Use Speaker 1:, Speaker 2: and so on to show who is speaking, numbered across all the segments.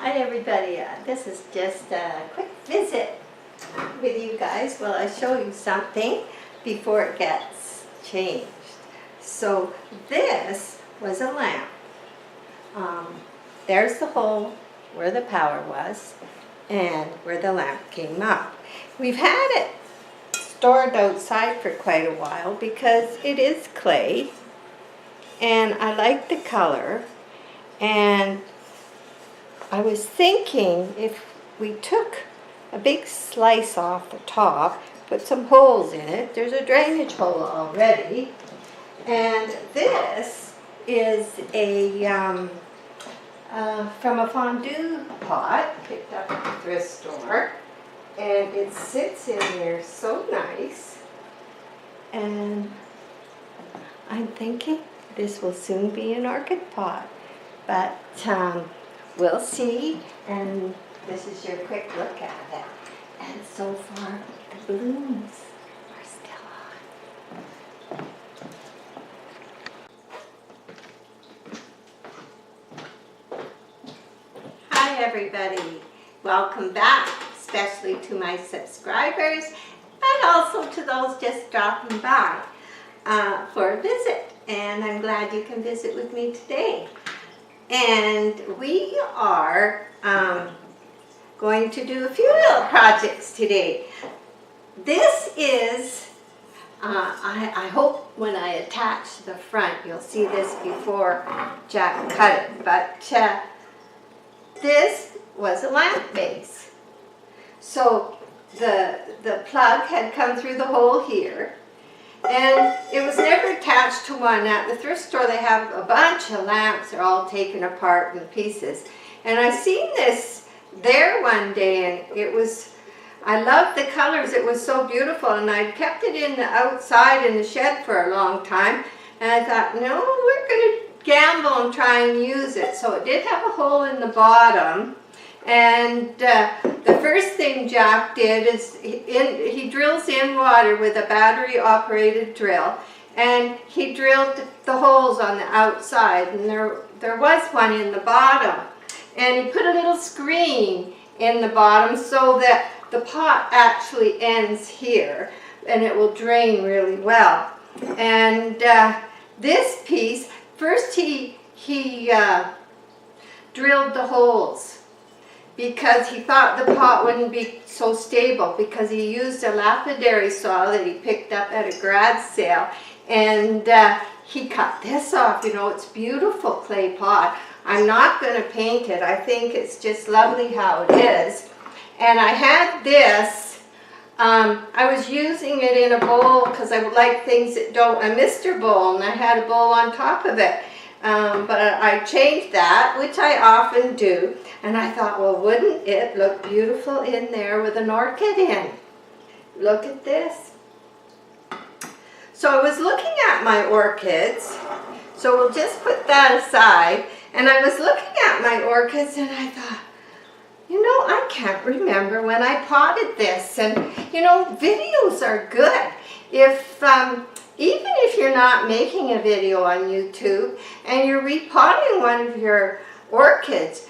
Speaker 1: Hi everybody, this is just a quick visit with you guys while I show you something before it gets changed. So this was a lamp. There's the hole where the power was and where the lamp came up. We've had it stored outside for quite a while because it is clay and I like the color, and I was thinking if we took a big slice off the top, put some holes in it. There's a drainage hole already. And this is a from a fondue pot picked up at the thrift store. And it sits in there so nice. And I'm thinking this will soon be an orchid pot. But we'll see, and this is your quick look at it. And so far, the blooms are still on. Hi everybody, welcome back, especially to my subscribers, but also to those just dropping by for a visit. And I'm glad you can visit with me today. And we are going to do a few little projects today. This is, I hope when I attach the front you'll see this before Jack cut it, but this was a lamp base. So the plug had come through the hole here, and it was never attached to one. At the thrift store they have a bunch of lamps. They're all taken apart in pieces. And I seen this there one day, and it was, I loved the colors. It was so beautiful, and I'd kept it in the outside in the shed for a long time. And I thought, no, we're going to gamble and try and use it. So it did have a hole in the bottom. And the first thing Jack did is he drills in water with a battery operated drill, and he drilled the holes on the outside, and there was one in the bottom, and he put a little screen in the bottom so that the pot actually ends here and it will drain really well. And this piece, first he drilled the holes because he thought the pot wouldn't be so stable, because he used a lapidary saw that he picked up at a garage sale, and he cut this off. You know, it's beautiful clay pot. I'm not going to paint it. I think it's just lovely how it is. And I had this, I was using it in a bowl because I would like things that don't, a Mr. bowl, and I had a bowl on top of it. But I changed that, which I often do, and I thought, well, wouldn't it look beautiful in there with an orchid in? Look at this. So I was looking at my orchids, so we'll just put that aside, and I was looking at my orchids and I thought, you know, I can't remember when I potted this. And you know, videos are good. Even if you're not making a video on YouTube and you're repotting one of your orchids,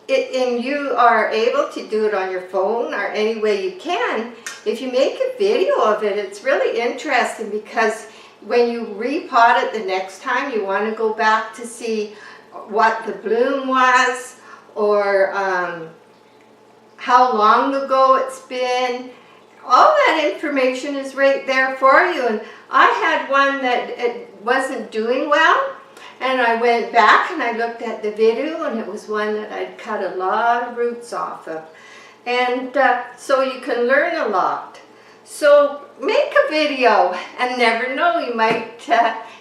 Speaker 1: and you are able to do it on your phone or any way you can, if you make a video of it, it's really interesting, because when you repot it the next time, you want to go back to see what the bloom was, or how long ago it's been. All that information is right there for you. And I had one that it wasn't doing well, and I went back and I looked at the video, and it was one that I'd cut a lot of roots off of. And so you can learn a lot. So make a video, and never know, you might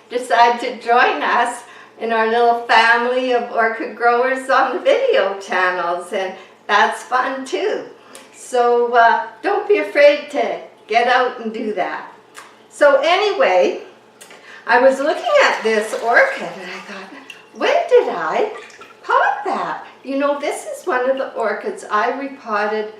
Speaker 1: decide to join us in our little family of orchid growers on the video channels, and that's fun too. So don't be afraid to get out and do that. So anyway, I was looking at this orchid and I thought, when did I pot that? You know, this is one of the orchids I repotted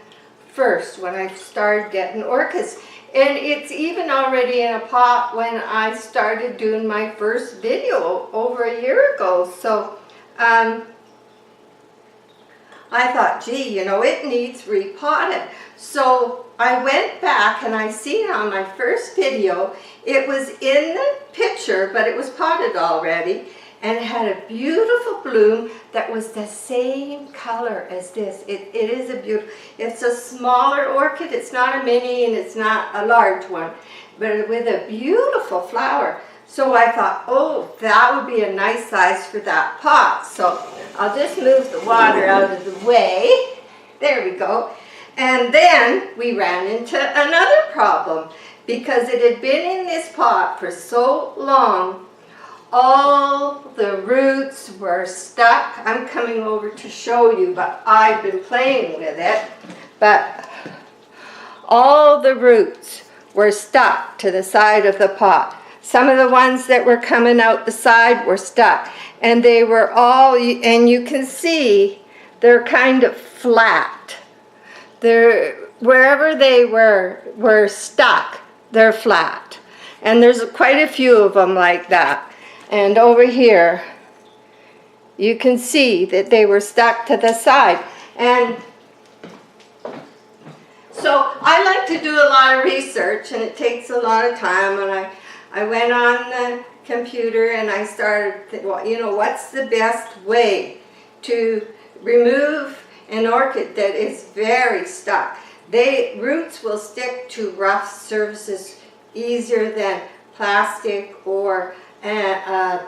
Speaker 1: first when I started getting orchids. And it's even already in a pot when I started doing my first video over a year ago. So I thought, gee, you know, it needs repotted. So I went back and I seen on my first video, it was in the picture, but it was potted already, and it had a beautiful bloom that was the same color as this. It is a beautiful, it's a smaller orchid. It's not a mini and it's not a large one, but with a beautiful flower. So I thought, oh, that would be a nice size for that pot. So I'll just move the water out of the way. There we go. And then we ran into another problem because it had been in this pot for so long. All the roots were stuck. I'm coming over to show you, but I've been playing with it. But all the roots were stuck to the side of the pot. Some of the ones that were coming out the side were stuck. And they were all, and you can see, they're kind of flat. Wherever they were stuck, they're flat. And there's quite a few of them like that. And over here, you can see that they were stuck to the side. And so I like to do a lot of research, and it takes a lot of time. And I went on the computer and I started, well, you know, what's the best way to remove an orchid that is very stuck? Roots will stick to rough surfaces easier than plastic or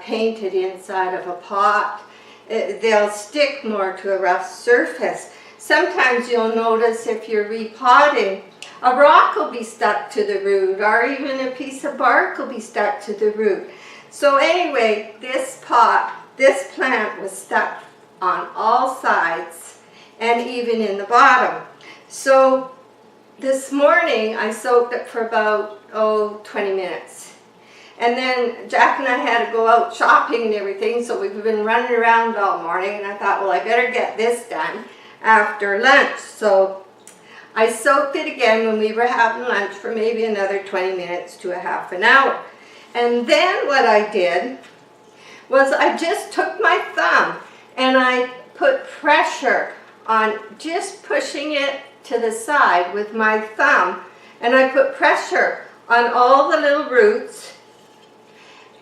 Speaker 1: painted inside of a pot. They'll stick more to a rough surface. Sometimes you'll notice if you're repotting, a rock will be stuck to the root, or even a piece of bark will be stuck to the root. So anyway, this plant was stuck on all sides and even in the bottom. So this morning I soaked it for about 20 minutes. And then Jack and I had to go out shopping and everything, so we've been running around all morning, and I thought, well, I better get this done after lunch. So I soaked it again when we were having lunch for maybe another 20 minutes to a half an hour. And then what I did was I just took my thumb and I put pressure on, just pushing it to the side with my thumb, and I put pressure on all the little roots,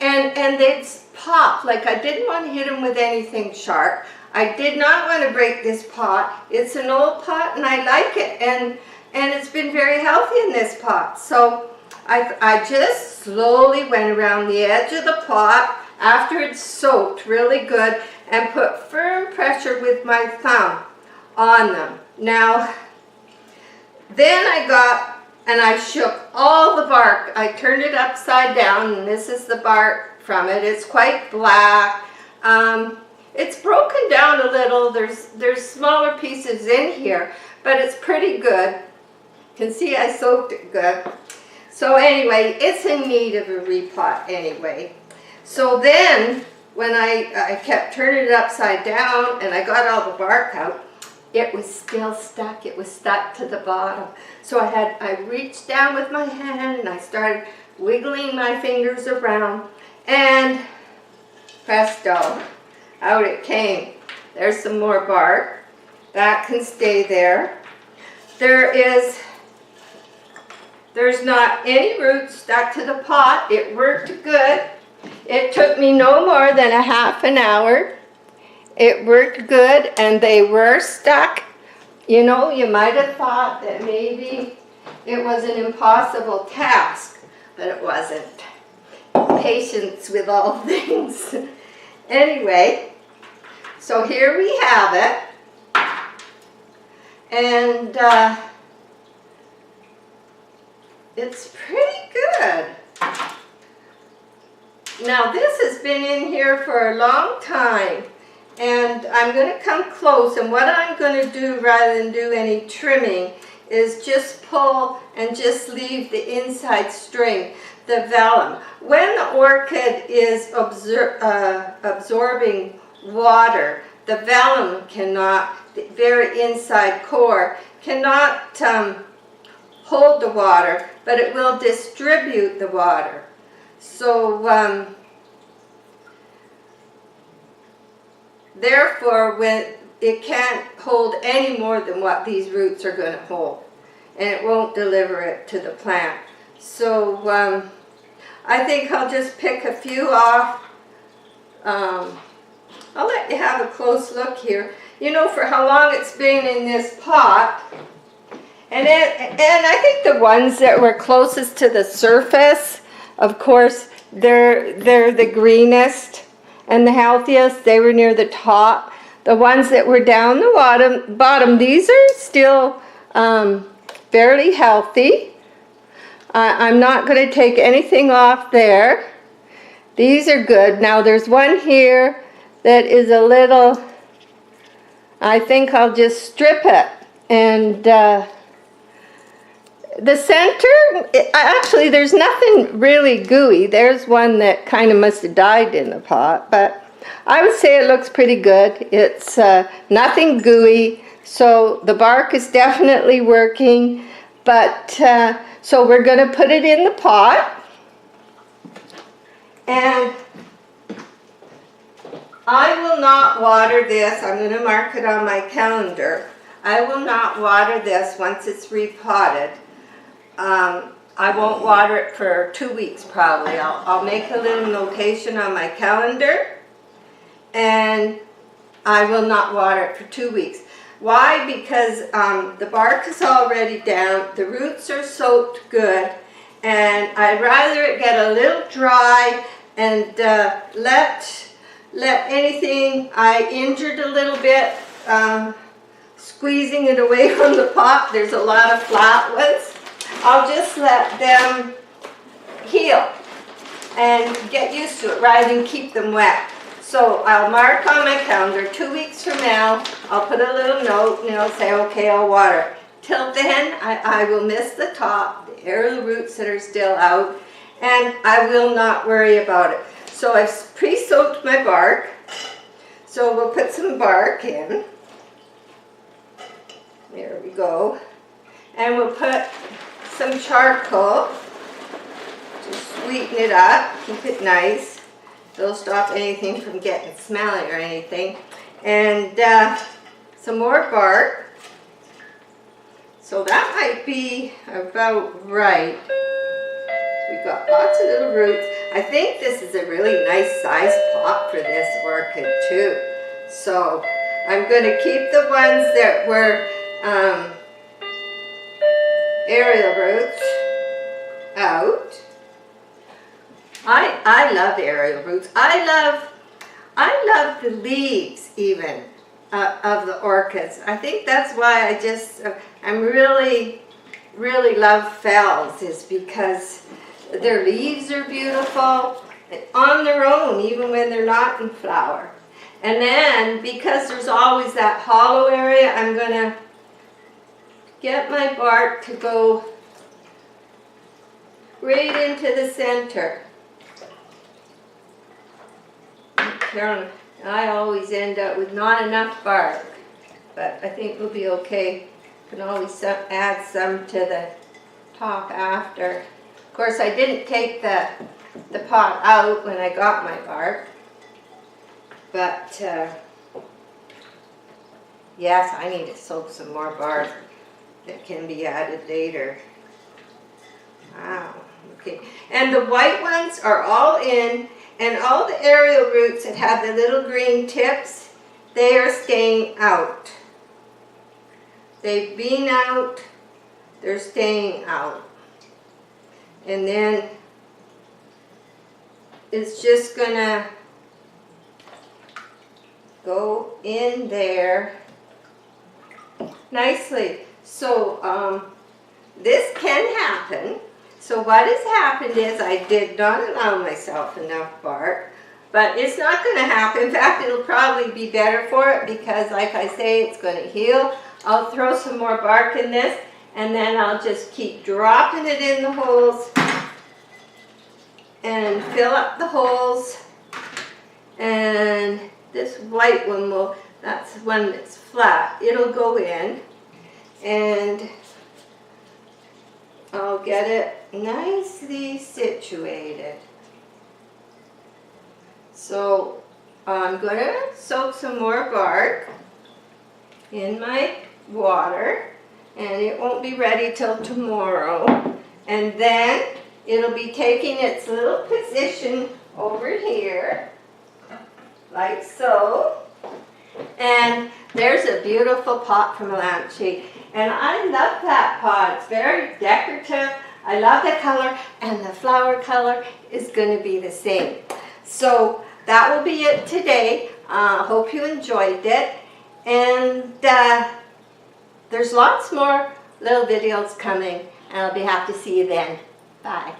Speaker 1: and they'd pop. Like, I didn't want to hit them with anything sharp. I did not want to break this pot. It's an old pot and I like it, and it's been very healthy in this pot. So I just slowly went around the edge of the pot after it's soaked really good and put firm pressure with my thumb on them. Now, then I shook all the bark. I turned it upside down, and this is the bark from it. It's quite black. It's broken down a little. There's smaller pieces in here, but it's pretty good. You can see I soaked it good. So anyway, it's in need of a repot anyway. So then, when I kept turning it upside down and I got all the bark out, it was still stuck. It was stuck to the bottom. So I reached down with my hand and I started wiggling my fingers around, and presto, out it came. There's some more bark. That can stay there. There's not any roots stuck to the pot. It worked good. It took me no more than a half an hour. It worked good, and they were stuck. You know, you might have thought that maybe it was an impossible task, but it wasn't. Patience with all things. Anyway, so here we have it. And it's pretty good. Now, this has been in here for a long time. And I'm going to come close, and what I'm going to do rather than do any trimming is just pull and just leave the inside string, the vellum. When the orchid is absorbing water, the vellum cannot, the very inside core, cannot hold the water, but it will distribute the water. So, therefore, it can't hold any more than what these roots are going to hold, and it won't deliver it to the plant. So I think I'll just pick a few off. I'll let you have a close look here. You know, for how long it's been in this pot. And I think the ones that were closest to the surface, of course, they're the greenest and the healthiest. They were near the top. The ones that were down the bottom, these are still fairly healthy. I'm not going to take anything off there. These are good. Now there's one here that is a little, I think I'll just strip it. And the center, actually there's nothing really gooey. There's one that kind of must have died in the pot, but I would say it looks pretty good. It's nothing gooey, so the bark is definitely working. But so we're going to put it in the pot, and I will not water this. I'm going to mark it on my calendar. I will not water this once it's repotted. I won't water it for 2 weeks probably. I'll make a little notation on my calendar, and I will not water it for 2 weeks. Why? Because the bark is already down, the roots are soaked good, and I'd rather it get a little dry and let anything I injured a little bit, squeezing it away from the pot. There's a lot of flat ones. I'll just let them heal and get used to it rather than keep them wet. So I'll mark on my calendar 2 weeks from now. I'll put a little note and I'll say, okay, I'll water. Till then, I will miss the top, the aerial roots that are still out, and I will not worry about it. So I've pre-soaked my bark. So we'll put some bark in. There we go. And we'll put some charcoal to sweeten it up, keep it nice. It'll stop anything from getting smelly or anything. And some more bark. So that might be about right. We've got lots of little roots. I think this is a really nice size pot for this orchid too. So I'm going to keep the ones that were aerial roots out. I love aerial roots. I love the leaves even of the orchids. I think that's why I'm really love phals, is because their leaves are beautiful on their own, even when they're not in flower. And then because there's always that hollow area, I'm going to get my bark to go right into the center. Carolyn, I always end up with not enough bark, but I think we'll be okay. Can always add some to the top after. Of course, I didn't take the pot out when I got my bark, but yes, I need to soak some more bark that can be added later. Wow, okay. And the white ones are all in. And all the aerial roots that have the little green tips, they are staying out. They've been out, they're staying out. And then it's just gonna go in there nicely. So this can happen. So what has happened is I did not allow myself enough bark, but it's not going to happen. In fact, it'll probably be better for it because, like I say, it's going to heal. I'll throw some more bark in this, and then I'll just keep dropping it in the holes and fill up the holes. And this white one that's one that's flat. It'll go in, and I'll get it nicely situated. So I'm going to soak some more bark. in my water, and it won't be ready till tomorrow. And then it'll be taking its little position over here, like so. And there's a beautiful pot from Phalaenopsis. And I love that pot. It's very decorative. I love the color, and the flower color is going to be the same. So that will be it today. Hope you enjoyed it. And there's lots more little videos coming, and I'll be happy to see you then. Bye.